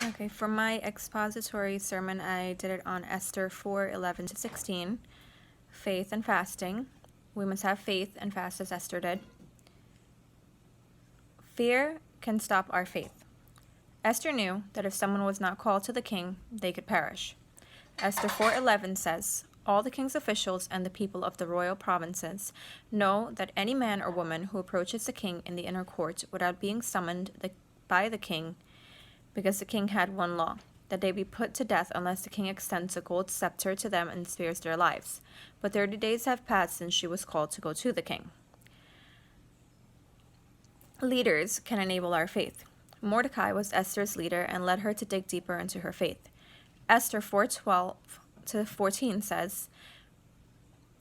Okay, for my expository sermon, I did it on Esther 4:11-16. Faith and fasting. We must have faith and fast as Esther did. Fear can stop our faith. Esther knew that if someone was not called to the king, they could perish. Esther 4:11 says, "All the king's officials and the people of the royal provinces know that any man or woman who approaches the king in the inner court without being summoned by the king, because the king had one law, that they be put to death unless the king extends a gold scepter to them and spares their lives. But 30 days have passed since she was called to go to the king." Leaders can enable our faith. Mordecai was Esther's leader and led her to dig deeper into her faith. Esther 4:12-14 says,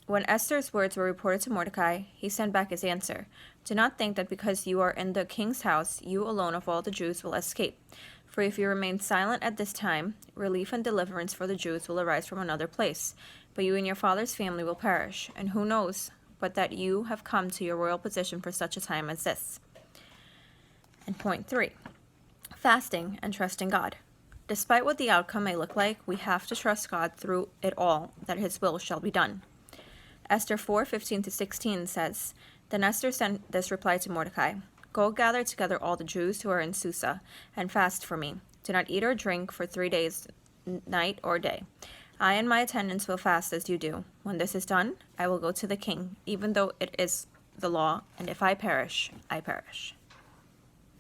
"When Esther's words were reported to Mordecai, he sent back his answer. 'Do not think that because you are in the king's house, you alone of all the Jews will escape. For if you remain silent at this time, relief and deliverance for the Jews will arise from another place. But you and your father's family will perish. And who knows but that you have come to your royal position for such a time as this?'" And point 3, fasting and trusting God. Despite what the outcome may look like, we have to trust God through it all, that his will shall be done. Esther 4:15-16 says, "Then Esther sent this reply to Mordecai, 'Go gather together all the Jews who are in Susa, and fast for me. Do not eat or drink for 3 days, night or day. I and my attendants will fast as you do. When this is done, I will go to the king, even though it is the law, and if I perish, I perish.'"